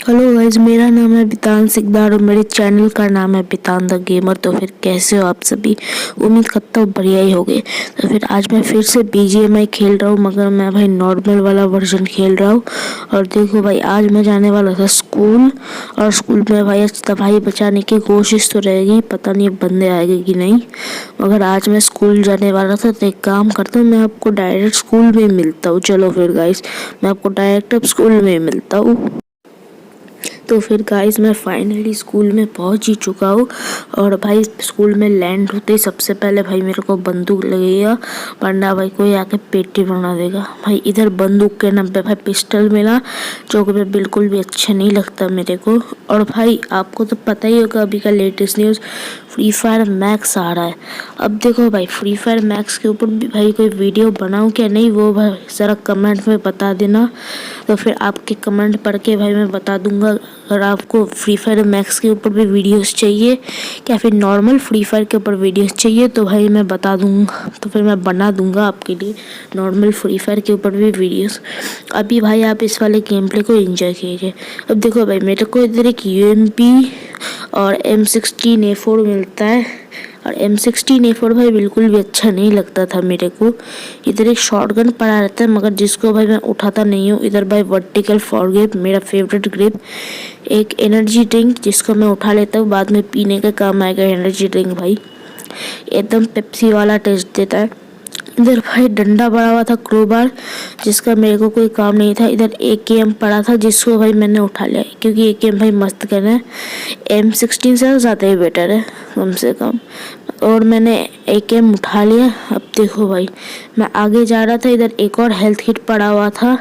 Hello guys, मेरा नाम है बितान सिकदार और मेरे चैनल का नाम है बितान द गेमर। तो फिर कैसे हो आप सभी? उम्मीद करता हूँ बढ़िया ही होगे। तो फिर आज मैं फिर से BGMI खेल रहा हूँ, मगर मैं भाई नॉर्मल वाला वर्जन खेल रहा हूँ। और देखो भाई, आज मैं जाने वाला था स्कूल, और स्कूल में भाई आज तबाही बचाने की कोशिश तो रहेगी, पता नहीं बंदे आएंगे कि नहीं। मगर आज मैं स्कूल जाने वाला था, तो एक काम करता हूँ, मैं आपको डायरेक्ट स्कूल में मिलता हूँ। चलो फिर गाइज, मैं आपको डायरेक्ट अब स्कूल में मिलता हूँ। तो फिर गाइस, मैं फाइनली स्कूल में पहुंच ही चुका हूँ। और भाई स्कूल में लैंड होते ही सबसे पहले भाई मेरे को बंदूक लगेगा, वरना भाई कोई आके पेटी बना देगा। भाई इधर बंदूक के नाम पे भाई पिस्टल मिला, जो कि बिल्कुल भी अच्छा नहीं लगता मेरे को। और भाई आपको तो पता ही होगा अभी का latest news, free fire max आ रहा है। अब देखो भाई, फ्री फायर मैक्स के ऊपर भी भाई कोई वीडियो बनाऊं क्या नहीं, वो भाई ज़रा कमेंट में बता देना। तो फिर आपके कमेंट पढ़ के भाई मैं बता दूंगा अगर आपको फ्री फायर मैक्स के ऊपर भी वीडियोस चाहिए, या फिर नॉर्मल फ्री फायर के ऊपर वीडियोस चाहिए, तो भाई मैं बता दूंगा। तो फिर मैं बना दूंगा आपके लिए नॉर्मल फ्री फायर के ऊपर भी वीडियोस। अभी भाई आप इस वाले गेम प्ले को एंजॉय कीजिए। अब देखो भाई, मेरे को इधर एक UMP और M16A4 मिलता है। और M16A4 भाई बिल्कुल भी अच्छा नहीं लगता था मेरे को। इधर एक शॉटगन पड़ा रहता है, मगर जिसको भाई मैं उठाता नहीं हूँ। इधर भाई वर्टिकल फॉर ग्रिप, मेरा फेवरेट ग्रिप। एक एनर्जी ड्रिंक जिसको मैं उठा लेता हूँ, बाद में पीने का काम आएगा एनर्जी ड्रिंक। भाई एकदम पेप्सी वाला टेस्ट देता है। इधर भाई डंडा पड़ा हुआ था, क्रोबार, जिसका मेरे को कोई काम नहीं था। इधर AKM पड़ा था, जिसको भाई मैंने उठा लिया, क्योंकि AKM भाई मस्त गन है। M16 से ज़्यादा ही बेटर है कम से कम। और मैंने AKM उठा लिया। अब देखो भाई, मैं आगे जा रहा था, इधर एक और हेल्थ किट पड़ा हुआ था,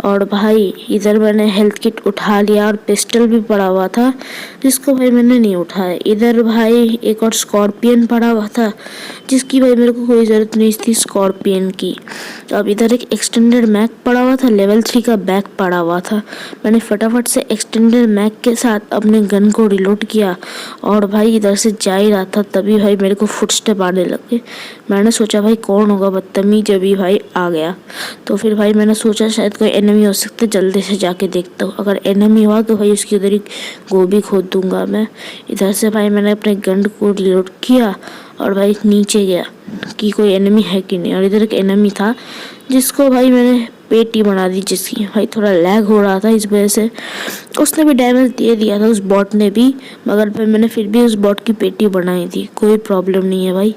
और भाई इधर मैंने हेल्थ किट उठा लिया। और पिस्टल भी पड़ा हुआ था, जिसको भाई मैंने नहीं उठाया। इधर भाई एक और स्कॉर्पियन पड़ा हुआ था, जिसकी भाई मेरे को कोई ज़रूरत नहीं थी स्कॉर्पियन की। अब इधर एक एक्सटेंडेड मैग पड़ा हुआ था, लेवल 3 का बैग पड़ा हुआ था। मैंने फटाफट से एक्सटेंडेड मैग के साथ अपने गन को रिलोड किया, और भाई इधर से जा ही रहा था, तभी भाई मेरे को फुटस्टेप आने लगे। मैंने सोचा भाई कौन होगा बदतमीज, अभी भाई आ गया। तो फिर भाई मैंने सोचा शायद कोई एनिमी हो सकता है, जल्दी से जाके देखता हूँ। अगर एनिमी हुआ तो भाई उसकी उधर ही गोभी खोद दूंगा मैं। इधर से भाई मैंने अपने गन को रिलोड किया, और भाई नीचे गया कि कोई एनिमी है कि नहीं। और इधर एक एनिमी था, जिसको भाई मैंने पेटी बना दी, जिसकी भाई थोड़ा लैग हो रहा था, इस वजह से उसने भी डैमेज दे दिया था, उस बॉट ने भी। मगर फिर भी उस बॉट की पेटी बनाई थी, कोई प्रॉब्लम नहीं है भाई,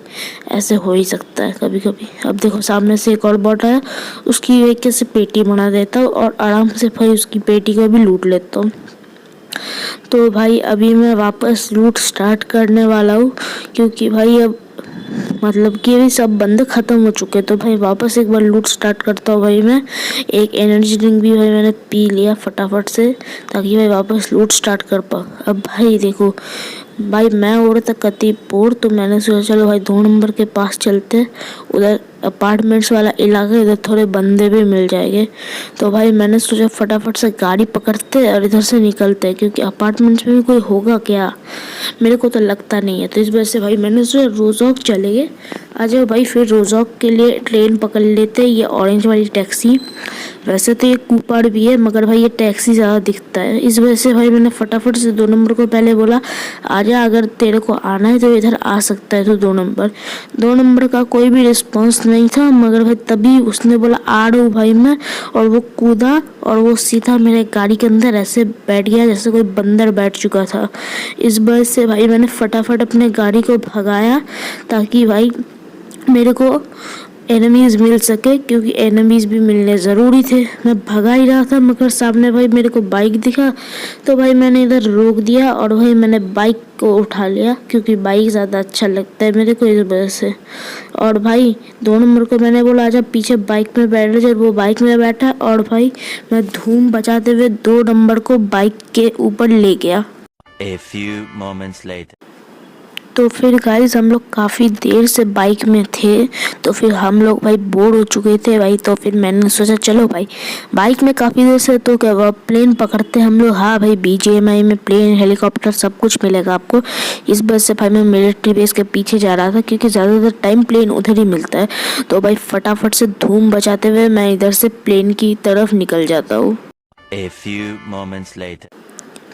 ऐसे हो ही सकता है कभी कभी। अब देखो सामने से एक और बॉट आया, उसकी एक कैसे पेटी बना देता हूँ, और आराम से भाई उसकी पेटी को भी लूट लेता हूँ। तो भाई अभी मैं वापस लूट स्टार्ट करने वाला हूँ, क्योंकि भाई अब मतलब कि अभी सब बंदे ख़त्म हो चुके, तो भाई वापस एक बार लूट स्टार्ट करता हूँ। भाई मैं एक एनर्जी ड्रिंक भी भाई मैंने पी लिया फटाफट से, ताकि भाई वापस लूट स्टार्ट कर पाऊँ। अब भाई देखो भाई, मैं उड़ तक कतीपुर, तो मैंने सोचा चलो भाई 2 नंबर के पास चलते, उधर अपार्टमेंट्स वाला इलाका, इधर थोड़े बंदे भी मिल जाएंगे। तो भाई मैंने सोचा फटाफट से गाड़ी पकड़ते और इधर से निकलते, क्योंकि अपार्टमेंट्स में भी कोई होगा क्या, मेरे को तो लगता नहीं है। तो इस वजह से भाई मैंने सोचा रोज़ॉक चलेंगे। आ जाओ भाई, फिर रोज़ॉक के लिए ट्रेन पकड़ लेते हैं, ये ऑरेंज वाली टैक्सी। वैसे तो ये कूपर भी है, मगर भाई ये टैक्सी ज़्यादा दिखता है, इस वजह से भाई मैंने फटाफट से 2 नंबर को पहले बोला आजा, अगर तेरे को आना है तो इधर आ सकता है। तो 2 नंबर का कोई भी रिस्पॉन्स नहीं था, मगर भाई तभी उसने बोला आ रहा हूँ भाई मैं, और वो कूदा, और वो सीधा मेरे गाड़ी के अंदर ऐसे बैठ गया जैसे कोई बंदर बैठ चुका था। इस वजह से भाई मैंने फटाफट अपने गाड़ी को भगाया, ताकि भाई मेरे को एनिमीज़ मिल सके, क्योंकि एनिमीज़ भी मिलने ज़रूरी थे। मैं भगा ही रहा था, मगर सामने भाई मेरे को बाइक दिखा, तो भाई मैंने इधर रोक दिया, और भाई मैंने बाइक को उठा लिया, क्योंकि बाइक ज़्यादा अच्छा लगता है मेरे को, इस वजह से। और भाई 2 नंबर को मैंने बोला आजा पीछे बाइक में बैठ, जब वो बाइक में बैठा, और भाई मैं धूम बचाते हुए 2 नंबर को बाइक के ऊपर ले गया। A few moments later. तो फिर गाइस हम लोग काफ़ी देर से बाइक में थे, तो फिर हम लोग भाई बोर हो चुके थे भाई। तो फिर मैंने सोचा चलो भाई बाइक में काफ़ी देर से तो क्या प्लेन पकड़ते हम लोग। हाँ भाई बीजीएमआई में प्लेन हेलीकॉप्टर सब कुछ मिलेगा आपको। इस बस से भाई मैं मिलिट्री बेस के पीछे जा रहा था क्योंकि ज़्यादातर टाइम प्लेन उधर ही मिलता है। तो भाई फटाफट से धूम बचाते हुए मैं इधर से प्लेन की तरफ निकल जाता हूँ। A few moments later.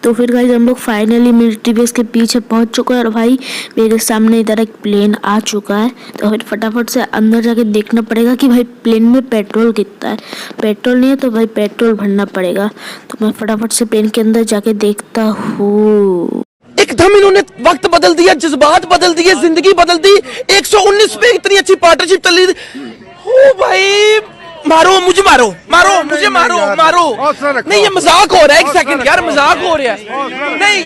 तो फिर गाइस हम लोग फाइनली मिलिट्री बेस के पीछे पहुंच चुके हैं और भाई मेरे सामने इधर एक प्लेन आ चुका है। तो फिर फटाफट से अंदर जाके देखना पड़ेगा कि भाई प्लेन में पेट्रोल कितना है। पेट्रोल नहीं है तो भाई पेट्रोल भरना पड़ेगा। तो मैं फटाफट से प्लेन के अंदर जाके देखता हूँ। एकदम इन्होंने वक्त बदल दिया, जज्बात बदल दिए, जिंदगी बदल दी। 119 पे इतनी अच्छी पार्टनरशिप चल रही थी। ओ भाई मारो मुझे, मारो मारो मुझे, मारो मारो। नहीं ये मजाक हो रहा है, एक सेकंड यार, मजाक हो रहा है। नहीं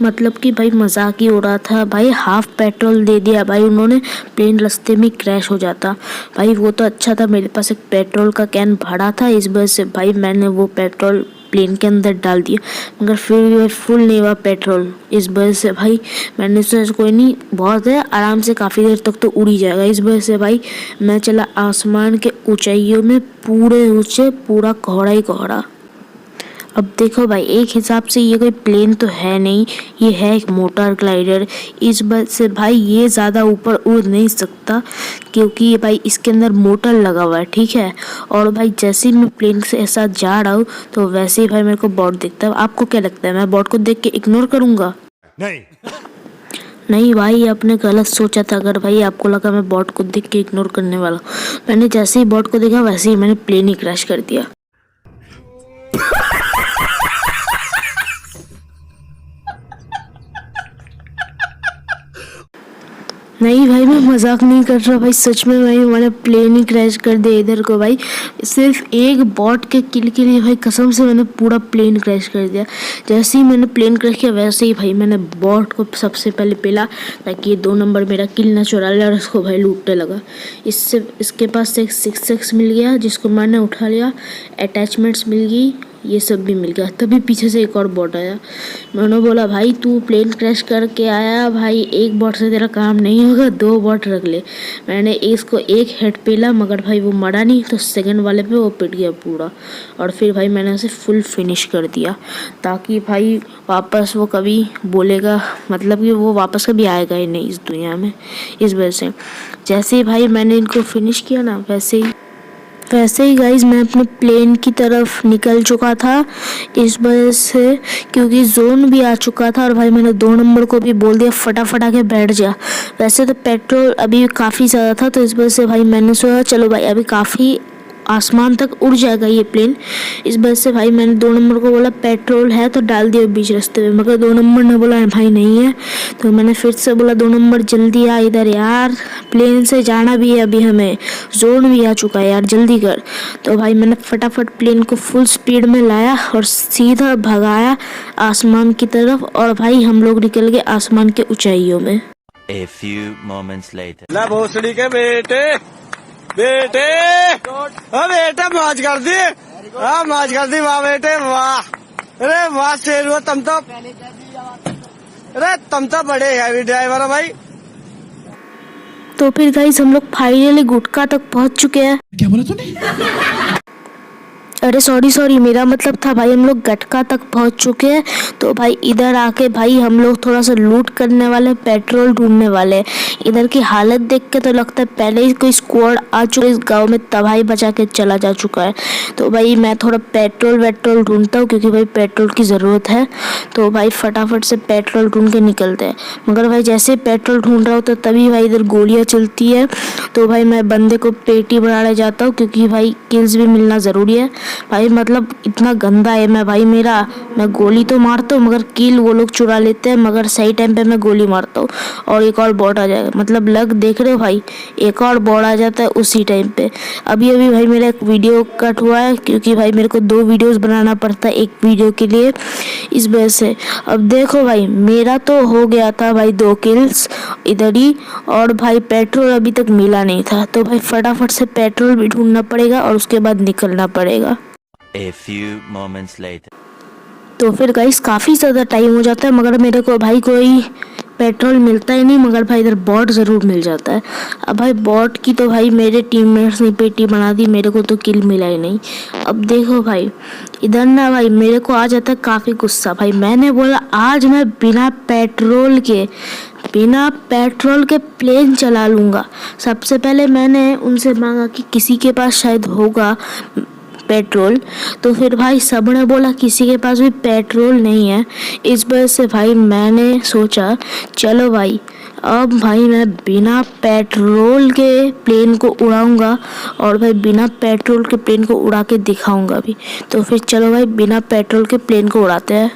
मतलब कि भाई मजाक ही हो रहा था भाई। हाफ पेट्रोल दे दिया भाई उन्होंने, प्लेन रास्ते में क्रैश हो जाता भाई। वो तो अच्छा था मेरे पास एक पेट्रोल का कैन भरा था, इस वजह से भाई मैंने वो पेट्रोल प्लेन के अंदर डाल दिया। मगर फिर भी भाई फुल नहीं हुआ पेट्रोल। इस वजह से भाई मैंने सोचा कोई नहीं, बहुत है, आराम से काफ़ी देर तक तो उड़ ही जाएगा। इस वजह से भाई मैं चला आसमान के ऊंचाइयों में, पूरे ऊंचे, पूरा कोहरा ही कोहरा। अब देखो भाई एक हिसाब से ये कोई प्लेन तो है नहीं, ये है एक मोटर ग्लाइडर। इस वजह से भाई ये ज़्यादा ऊपर उड़ नहीं सकता क्योंकि भाई इसके अंदर मोटर लगा हुआ है, ठीक है। और भाई जैसे ही मैं प्लेन से ऐसा जा रहा हूँ तो वैसे ही भाई मेरे को बॉट दिखता है। आपको क्या लगता है मैं बॉट को देख के इग्नोर करूँगा? नहीं भाई आपने गलत सोचा था। अगर भाई आपको लगा मैं बॉट को देख के इग्नोर करने वाला, मैंने जैसे ही बॉट को देखा वैसे ही मैंने प्लेन ही क्रैश कर दिया। नहीं भाई मैं मजाक नहीं कर रहा भाई, सच में भाई मैंने प्लेन ही क्रैश कर दिया इधर को भाई। सिर्फ एक बॉट के किल के लिए भाई कसम से मैंने पूरा प्लेन क्रैश कर दिया। जैसे ही मैंने प्लेन क्रैश किया वैसे ही भाई मैंने बॉट को सबसे पहले पेला ताकि ये 2 नंबर मेरा किल ना चुरा लिया और उसको भाई लूटने लगा। इससे इसके पास से एक 6x मिल गया जिसको मैंने उठा लिया, अटैचमेंट्स मिल गई, ये सब भी मिल गया। तभी पीछे से एक और बॉट आया। मैंने बोला भाई तू प्लेन क्रैश करके आया भाई, एक बॉट से तेरा काम नहीं होगा, 2 बॉट रख ले। मैंने इसको एक हेड पेला मगर भाई वो मरा नहीं, तो सेकंड वाले पे वो पिट गया पूरा। और फिर भाई मैंने उसे फुल फिनिश कर दिया ताकि भाई वापस वो कभी बोलेगा, मतलब कि वो वापस कभी आएगा ही नहीं इस दुनिया में। इस वजह से जैसे ही भाई मैंने इनको फिनिश किया ना वैसे ही गाइज मैं अपने प्लेन की तरफ निकल चुका था। इस वजह से क्योंकि जोन भी आ चुका था और भाई मैंने 2 नंबर को भी बोल दिया फटाफट आके बैठ जा। वैसे तो पेट्रोल अभी काफ़ी ज़्यादा था तो इस वजह से भाई मैंने सोचा चलो भाई अभी काफ़ी आसमान तक उड़ जाएगा ये प्लेन। इस वजह से भाई मैंने 2 नंबर को बोला पेट्रोल है तो डाल दिया बीच रास्ते में, मगर 2 नंबर ने बोला भाई नहीं है। तो मैंने फिर से बोला 2 नंबर जल्दी आ इधर यार, प्लेन से जाना भी है अभी हमें, जोन भी आ चुका है यार जल्दी कर। तो भाई मैंने फटाफट प्लेन को फुल स्पीड में लाया और सीधा भगाया आसमान की तरफ और भाई हम लोग निकल गए आसमान के ऊंचाइयों में। A few moments later. ला भोसड़ी के बेटे बेटे, हाँ बेटे मौज कर दी, हाँ मौज कर दी, वाह बेटे वाह, अरे वाह शेर हुआ तुम तो, अरे तुम तो बड़े हैवी ड्राइवर हो भाई। तो फिर गाइस हम लोग फाइनली गुटका तक पहुंच चुके हैं। क्या बोला तूने? अरे सॉरी मेरा मतलब था भाई हम लोग गटका तक पहुंच चुके हैं। तो भाई इधर आके भाई हम लोग थोड़ा सा लूट करने वाले, पेट्रोल ढूंढने वाले। इधर की हालत देख के तो लगता है पहले ही कोई स्क्वाड आ चुका है इस गांव में, तबाही बचा के चला जा चुका है। तो भाई मैं थोड़ा पेट्रोल ढूंढता हूँ क्योंकि भाई पेट्रोल की ज़रूरत है। तो भाई फटाफट से पेट्रोल ढूंढ के निकलते हैं। मगर भाई जैसे पेट्रोल ढूंढ रहा हूँ तो तभी भाई इधर गोलियाँ चलती है। तो भाई मैं बंदे को पेटी बनाने जाता हूँ क्योंकि भाई किल्स भी मिलना ज़रूरी है। भाई मतलब इतना गंदा है मैं गोली तो मारता हूँ मगर किल वो लोग चुरा लेते हैं, मगर सही टाइम पे मैं गोली मारता हूँ और एक और बॉट आ जाएगा। मतलब लग देख रहे हो भाई, एक और बॉट आ जाता है उसी टाइम पे। अभी भाई मेरा एक वीडियो कट हुआ है क्योंकि भाई मेरे को 2 वीडियोस बनाना पड़ता है एक वीडियो के लिए, इस वजह से। अब देखो भाई मेरा तो हो गया था भाई 2 किल्स इधर ही, और भाई पेट्रोल अभी तक मिला नहीं था। तो भाई फटाफट से पेट्रोल भी ढूंढना पड़ेगा और उसके बाद निकलना पड़ेगा। A few moments later. तो फिर गाइस काफ़ी ज़्यादा टाइम हो जाता है मगर मेरे को भाई कोई पेट्रोल मिलता ही नहीं, मगर भाई इधर बॉट ज़रूर मिल जाता है। अब भाई बॉट की तो भाई मेरे टीममेट्स ने पेटी बना दी, मेरे को तो किल मिला ही नहीं। अब देखो भाई इधर ना भाई मेरे को आ जाता है काफ़ी गुस्सा। भाई मैंने बोला आज मैं बिना पेट्रोल के प्लेन चला लूँगा। सबसे पहले मैंने उनसे मांगा कि किसी के पास शायद होगा पेट्रोल, तो फिर भाई सब ने बोला किसी के पास भी पेट्रोल नहीं है। इस वजह से भाई मैंने सोचा चलो भाई अब भाई मैं बिना पेट्रोल के प्लेन को उड़ाऊंगा और भाई बिना पेट्रोल के प्लेन को उड़ा के दिखाऊंगा भी। तो फिर चलो भाई बिना पेट्रोल के प्लेन को उड़ाते हैं।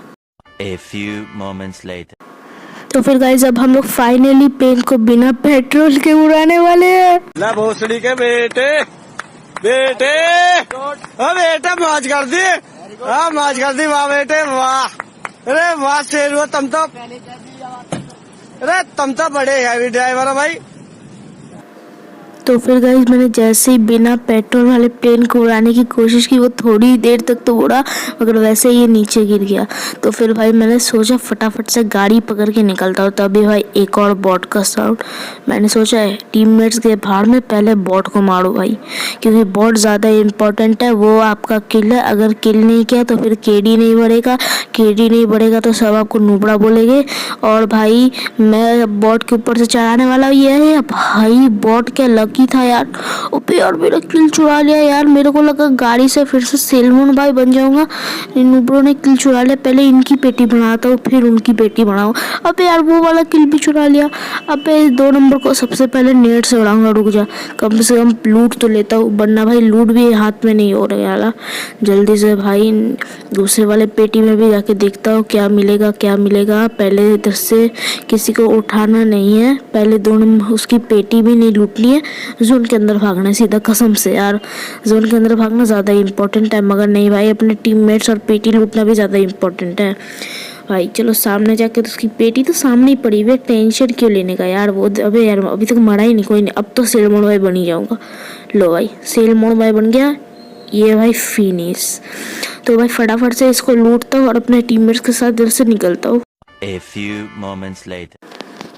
A few moments later. तो फिर गाइस अब हम लोग फाइनली प्लेन को बिना पेट्रोल के उड़ाने वाले हैं। ला भोसड़ी के बेटे बेटे मौज कर दी, हाँ मौज कर दी, वाह बेटे वाह। अरे वाह शेर हुआ तुम तो, अरे तुम तो बड़े हैवी ड्राइवर हो भाई। तो फिर गाइस मैंने जैसे ही बिना पेट्रोल वाले प्लेन को उड़ाने की कोशिश की, वो थोड़ी देर तक तो उड़ा मगर वैसे ही ये नीचे गिर गया। तो फिर भाई मैंने सोचा फटाफट से गाड़ी पकड़ के निकलता हूँ। तभी भाई एक और बॉट का साउंड। मैंने सोचा है टीममेट्स के भाड़ में पहले बॉट को मारो भाई, क्योंकि बॉट ज़्यादा इम्पोर्टेंट है, वो आपका किल है। अगर किल नहीं किया तो फिर केडी नहीं बढ़ेगा तो सब आपको नुबड़ा बोलेंगे। और भाई मैं बॉट के ऊपर से चढ़ाने वाला हूँ। ये है भाई बॉट क्या लकी था यार, ओपे और मेरा किल चुरा लिया यार। मेरे को लगा गाड़ी से फिर से सेलमोन भाई बन जाऊंगा। इन नुबड़ों ने किल चुरा लिया, पहले इनकी पेटी बनाता हूँ फिर उनकी पेटी बनाऊँ। अबे यार वो वाला किल भी चुरा लिया। अबे 2 नंबर को सबसे पहले नेट से उड़ाऊंगा, रुक जा कम से कम लूट तो लेता हूँ, वरना भाई लूट भी हाथ में नहीं हो रहा वाला। जल्दी से भाई दूसरे वाले पेटी में भी जाके देखता हूँ क्या मिलेगा। पहले इधर से किसी को उठाना नहीं है, पहले 2 नंबर उसकी पेटी भी नहीं लूटनी है, जोन के अंदर भागना है सीधा। कसम से यार जोन के अंदर भागना ज़्यादा इम्पोर्टेंट है, मगर नहीं भाई अपने टीममेट्स और पेटी लूटना भी ज़्यादा इम्पोर्टेंट है भाई। चलो सामने जाके तो उसकी पेटी तो सामने ही पड़ी हुई है, टेंशन क्यों लेने का यार। वो अबे यार अभी तक मरा ही नहीं, कोई नहीं, अब तो सेलमोन भाई बन ही जाऊँगा। लो भाई सेलमोन भाई बन गया, ये भाई फिनिश। तो भाई फटाफट से इसको लूटता हूँ और अपने टीममेट्स के साथ इधर से निकलता हूँ। A few moments later.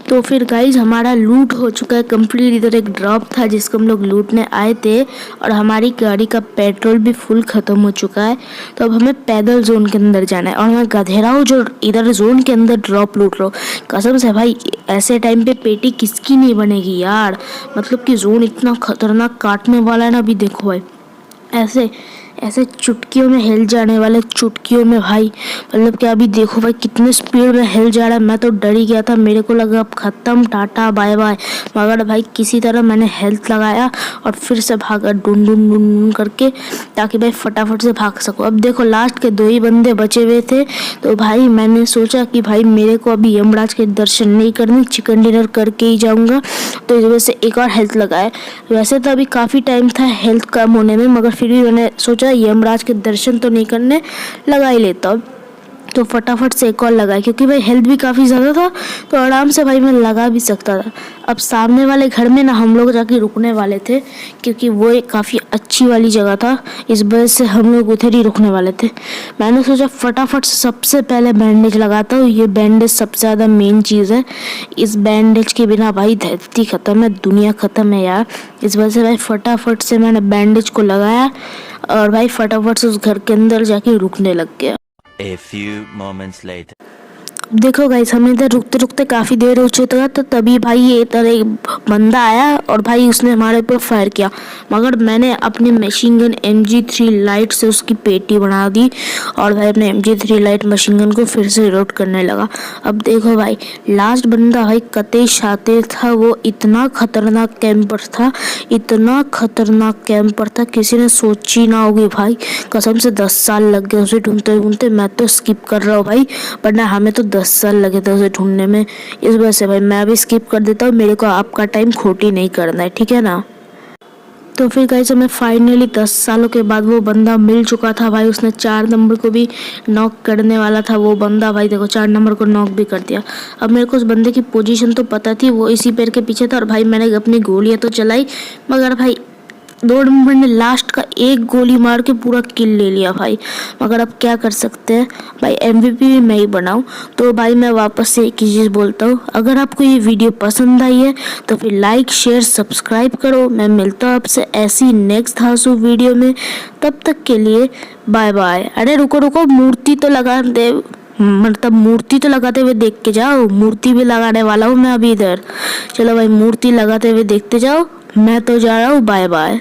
तो फिर गाइज हमारा लूट हो चुका है कंप्लीट। इधर एक ड्रॉप था जिसको हम लोग लूटने आए थे और हमारी गाड़ी का पेट्रोल भी फुल ख़त्म हो चुका है। तो अब हमें पैदल जोन के अंदर जाना है और मैं गधेरा हूँ जो इधर जोन के अंदर ड्रॉप लूट रहा हूँ। कसम से भाई ऐसे टाइम पे पेटी किसकी नहीं बनेगी यार, मतलब कि जोन इतना खतरनाक काटने वाला है ना। अभी देखो भाई ऐसे चुटकियों में हिल जाने वाले, चुटकियों में भाई, मतलब कि अभी देखो भाई कितने स्पीड में हिल जा रहा है। मैं तो डर ही गया था, मेरे को लगा अब खत्म, टाटा बाय बाय, मगर भाई किसी तरह मैंने हेल्थ लगाया और फिर से भागा डुन डुन डुन डुन करके, ताकि भाई फटाफट से भाग सकूँ। अब देखो लास्ट के 2 ही बंदे बचे हुए थे। तो भाई मैंने सोचा कि भाई मेरे को अभी यमराज के दर्शन नहीं करने, चिकन डिनर करके ही जाऊँगा। तो इस वजह से एक और हेल्थ लगाए। वैसे तो अभी काफ़ी टाइम था हेल्थ कम होने में, मगर फिर भी मैंने सोचा यमराज के दर्शन तो नहीं करने, लगा ही लेता हूँ। तो फटाफट से एक और लगाया, क्योंकि भाई हेल्थ भी काफ़ी ज़्यादा था तो आराम से भाई मैं लगा भी सकता था। अब सामने वाले घर में ना हम लोग जाके रुकने वाले थे, क्योंकि वो एक काफ़ी अच्छी वाली जगह था, इस वजह से हम लोग उधर ही रुकने वाले थे। मैंने सोचा फटाफट से सबसे पहले बैंडेज लगाता हूँ। ये बैंडेज सबसे ज़्यादा मेन चीज़ है, इस बैंडेज के बिना भाई धरती ख़त्म है, दुनिया ख़त्म है यार। इस वजह से भाई फटाफट से मैंने बैंडेज को लगाया और भाई फटाफट से उस घर के अंदर जाके रुकने लग गया। A few moments later. देखो गाइस हमें इधर रुकते रुकते काफ़ी देर हो चुका था, तो तभी भाई ये इधर एक बंदा आया और भाई उसने हमारे ऊपर फायर किया, मगर मैंने अपने मशीन गन MG3 लाइट से उसकी पेटी बना दी और भाई अपने MG3 लाइट मशीन गन को फिर से रिलोड करने लगा। अब देखो भाई लास्ट बंदा भाई कते शातिर था, वो इतना खतरनाक कैंपर था, किसी ने सोची ना होगी भाई। कसम से 10 साल लग गए उसे ढूंढते ढूंढते। मैं तो स्किप कर रहा हूँ भाई, वरना हमें तो 10 साल लगे थे उसे ढूंढने में। इस वजह से भाई मैं भी स्किप कर देता हूँ, मेरे को आपका टाइम खोटी नहीं करना है, ठीक है ना। तो फिर गाइस हमें फाइनली 10 सालों के बाद वो बंदा मिल चुका था भाई। उसने 4 नंबर को भी नॉक करने वाला था वो बंदा, भाई देखो 4 नंबर को नॉक भी कर दिया। अब मेरे को उस बंदे की पोजीशन तो पता थी, वो इसी पेड़ के पीछे था और भाई मैंने अपनी गोलियां तो चलाई, मगर भाई 2 नंबर ने लास्ट का एक गोली मार के पूरा किल ले लिया भाई। मगर अब क्या कर सकते हैं भाई, MVP भी मैं ही बनाऊं। तो भाई मैं वापस से एक ही चीज़ बोलता हूँ, अगर आपको ये वीडियो पसंद आई है तो फिर लाइक शेयर सब्सक्राइब करो। मैं मिलता हूँ आपसे ऐसी नेक्स्ट धांसू वीडियो में, तब तक के लिए बाय बाय। अरे रुको रुको, मूर्ति तो लगा दे, मतलब मूर्ति तो लगाते हुए देख के जाओ, मूर्ति भी लगाने वाला हूँ मैं अभी इधर। चलो भाई मूर्ति लगाते हुए देखते जाओ, मैं तो जा रहा हूँ, बाय बाय।